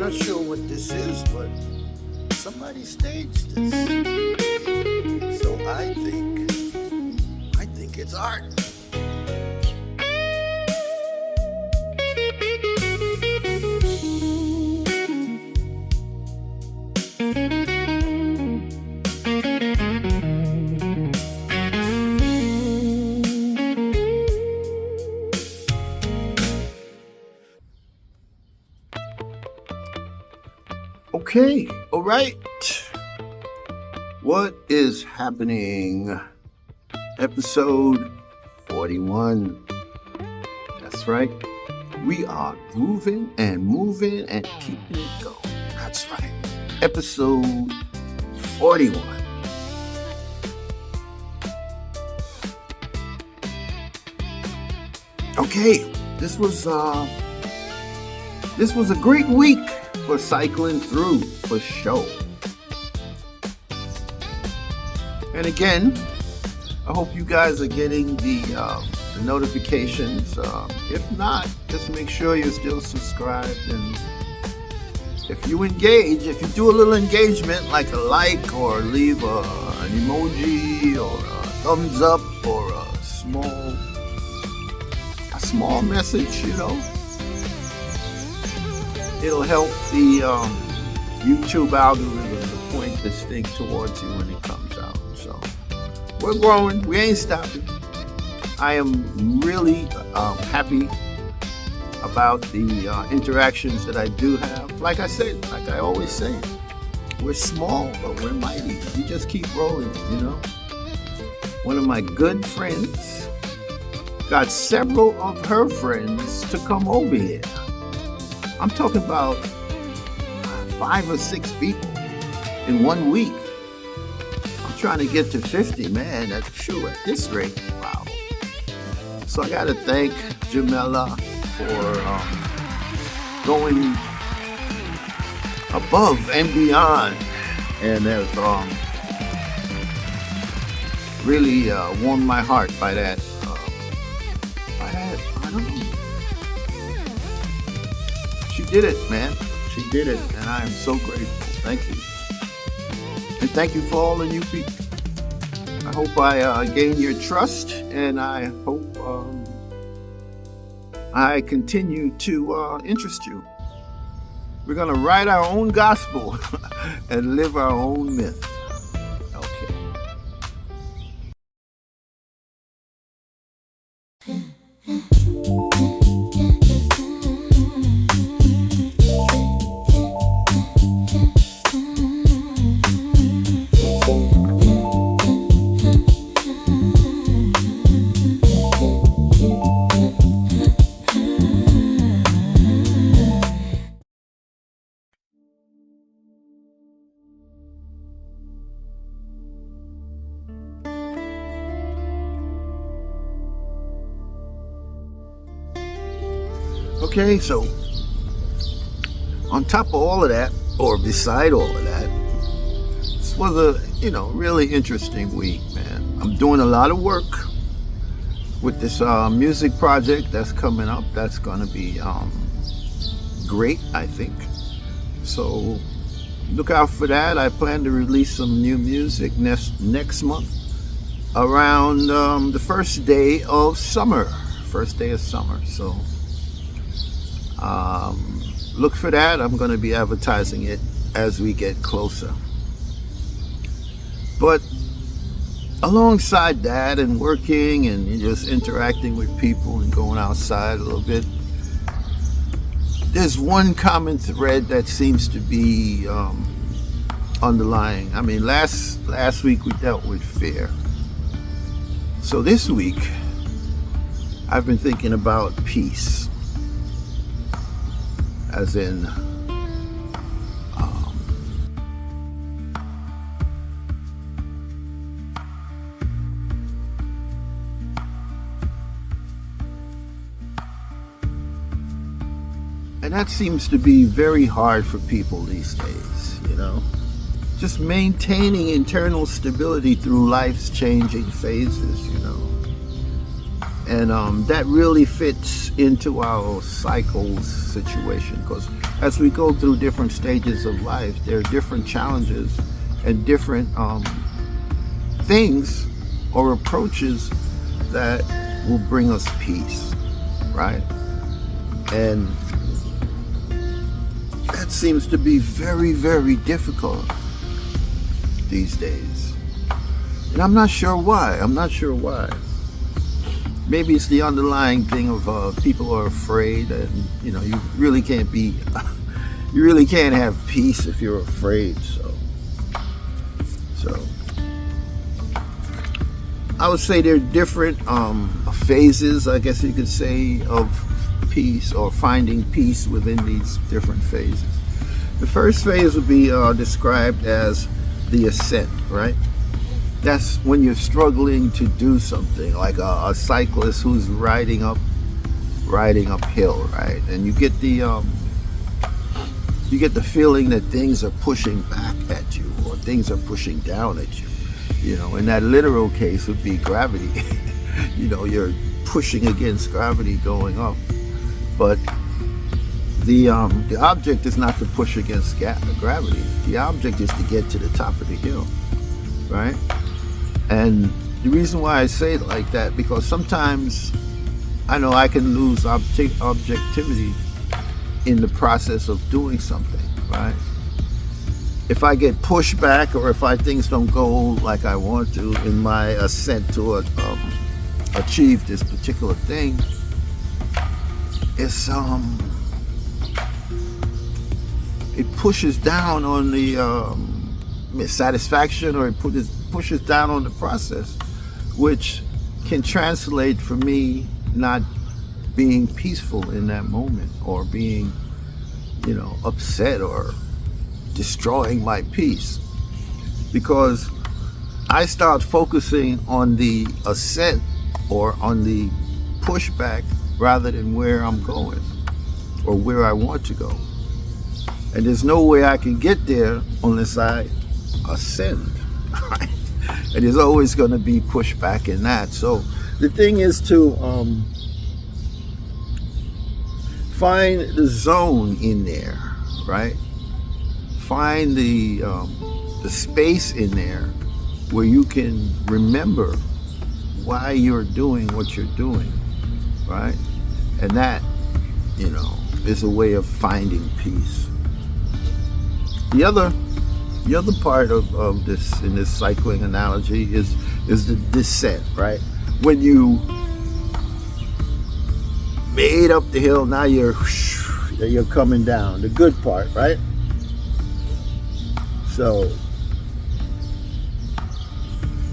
Not sure what this is, but somebody staged this. So I think it's art. Okay, all right. What is happening? Episode 41. That's right. We are grooving and moving and keeping it going. That's right. Episode 41. Okay, this was a great week for cycling through, for sure. And again, I hope you guys are getting the notifications. If not, just make sure you're still subscribed. And if you engage, if you do a little engagement, like a like or leave an emoji or a thumbs up or a small message, it'll help the YouTube algorithm to point this thing towards you when it comes out. So we're growing. We ain't stopping. I am really happy about the interactions that I do have. Like I said, like I always say, we're small, but we're mighty. We just keep rolling, One of my good friends got several of her friends to come over here. I'm talking about 5 or 6 people in 1 week. I'm trying to get to 50, man. At this rate, wow. So I got to thank Jamela for going above and beyond, and have really warmed my heart by that. I don't know. She did it, man. She did it, and I am so grateful. Thank you. And thank you for all of you people. I hope I gain your trust, and I hope I continue to interest you. We're going to write our own gospel and live our own myth. Okay. Okay, so on top of all of that, or beside all of that, this was a, really interesting week, man. I'm doing a lot of work with this music project that's coming up. That's going to be great, I think. So look out for that. I plan to release some new music next month around the first day of summer. So look for that. I'm going to be advertising it as we get closer. But alongside that, and working and just interacting with people and going outside a little bit, there's one common thread that seems to be underlying. I mean, last week we dealt with fear. So this week I've been thinking about peace. As in, and that seems to be very hard for people these days, just maintaining internal stability through life's changing phases, And that really fits into our cycles situation, because as we go through different stages of life, there are different challenges and different things or approaches that will bring us peace, right? And that seems to be very, very difficult these days. And I'm not sure why. Maybe it's the underlying thing of people are afraid, and you really can't have peace if you're afraid. So I would say there are different phases, I guess you could say, of peace or finding peace within these different phases. The first phase would be described as the ascent, right? That's when you're struggling to do something, like a cyclist who's riding uphill, right? And you get the feeling that things are pushing back at you, or things are pushing down at you. In that literal case would be gravity. You're pushing against gravity going up. But the object is not to push against gravity. The object is to get to the top of the hill, right? And the reason why I say it like that, because sometimes I know I can lose objectivity in the process of doing something, right? If I get pushed back, or if things don't go like I want to in my ascent to achieve this particular thing, it pushes down on the satisfaction, or it pushes down on the process, which can translate for me not being peaceful in that moment, or being upset, or destroying my peace, because I start focusing on the ascent or on the pushback rather than where I'm going or where I want to go. And there's no way I can get there unless I ascend, right? And there's always going to be pushback in that. So the thing is to find the zone in there, right? Find the space in there where you can remember why you're doing what you're doing, right? And that, is a way of finding peace. The other part of this, in this cycling analogy, is the descent, right? When you made up the hill, now you're coming down, the good part, right? So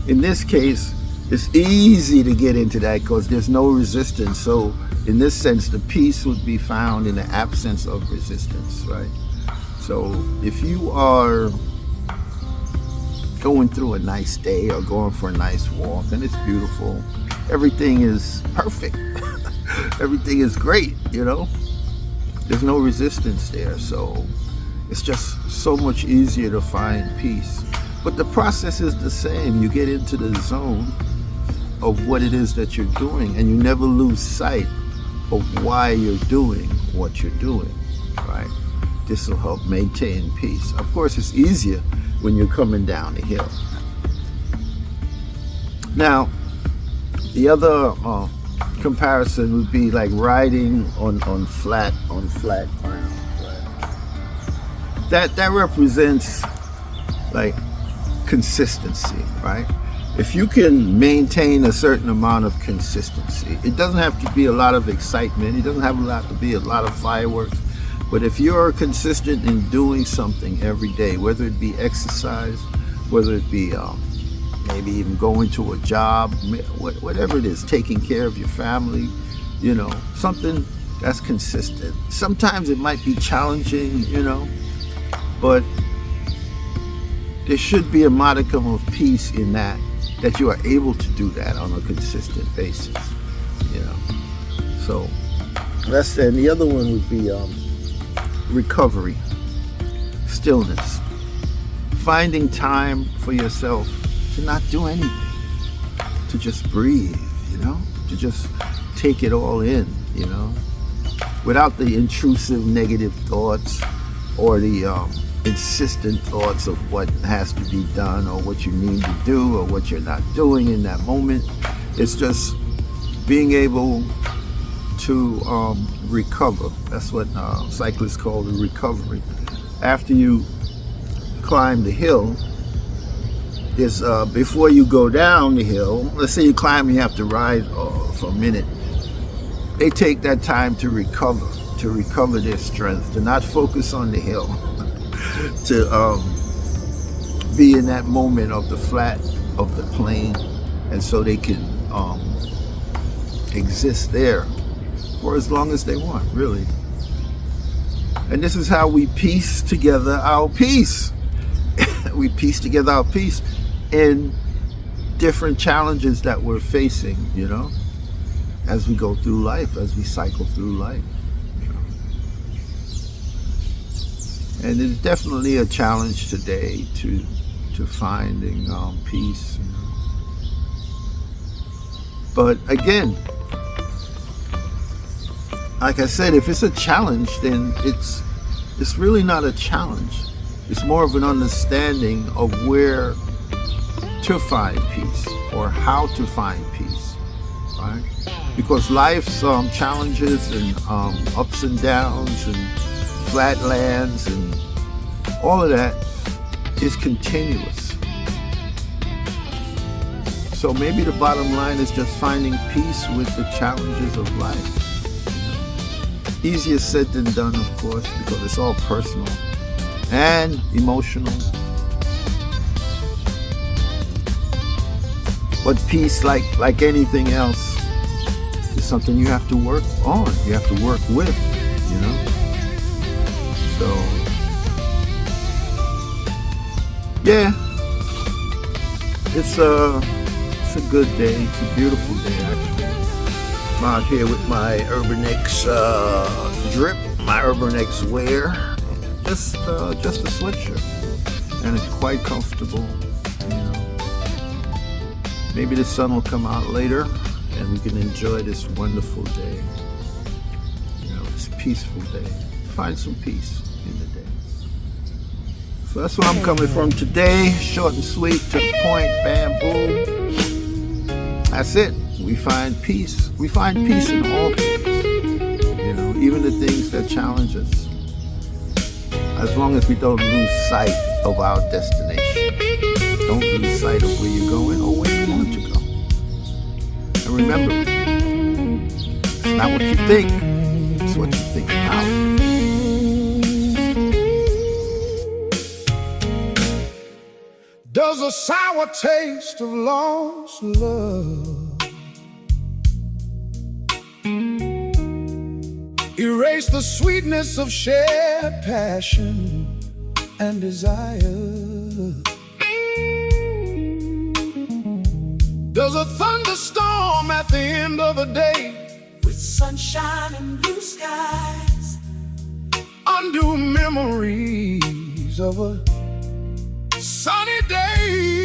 in this case, it's easy to get into that because there's no resistance. So in this sense, the peace would be found in the absence of resistance, right? So if you are going through a nice day or going for a nice walk and it's beautiful, everything is perfect, everything is great, there's no resistance there. So it's just so much easier to find peace. But the process is the same. You get into the zone of what it is that you're doing, and you never lose sight of why you're doing what you're doing, right? This will help maintain peace. Of course, it's easier when you're coming down the hill. Now, the other comparison would be like riding on flat ground. That represents like consistency, right? If you can maintain a certain amount of consistency, it doesn't have to be a lot of excitement, it doesn't have to be a lot of fireworks, but if you're consistent in doing something every day, whether it be exercise, whether it be maybe even going to a job, whatever it is, taking care of your family, something that's consistent. Sometimes it might be challenging, but there should be a modicum of peace in that you are able to do that on a consistent basis, So that's, and the other one would be recovery, stillness, finding time for yourself to not do anything, to just breathe, to just take it all in, without the intrusive negative thoughts or the insistent thoughts of what has to be done or what you need to do or what you're not doing in that moment. It's just being able to recover. That's what cyclists call the recovery. After you climb the hill, is before you go down the hill, let's say you climb and you have to ride for a minute, they take that time to recover their strength, to not focus on the hill, to be in that moment of the flat of the plain, and so they can exist there for as long as they want, really. And this is how we piece together our peace. We piece together our peace in different challenges that we're facing, as we go through life, as we cycle through life. And it's definitely a challenge today to finding peace. But again, like I said, if it's a challenge, then it's really not a challenge. It's more of an understanding of where to find peace or how to find peace, right? Because life's challenges and ups and downs and flatlands and all of that is continuous. So maybe the bottom line is just finding peace with the challenges of life. Easier said than done, of course, because it's all personal and emotional. But peace, like anything else, is something you have to work on. You have to work with, So, yeah, it's a good day. It's a beautiful day, actually. I'm out here with my Urban X drip, my Urban X wear, just a sweatshirt, and it's quite comfortable. Maybe the sun will come out later, and we can enjoy this wonderful day. This peaceful day. Find some peace in the day. So that's where I'm coming from today. Short and sweet, to the point, bam, boom. That's it. We find peace. We find peace in all things. Even the things that challenge us. As long as we don't lose sight of our destination. Don't lose sight of where you're going or where you want to go. And remember, it's not what you think, it's what you think about. Does a sour taste of lost love erase the sweetness of shared passion and desire? Does a thunderstorm at the end of the day, with sunshine and blue skies, undo memories of a sunny day?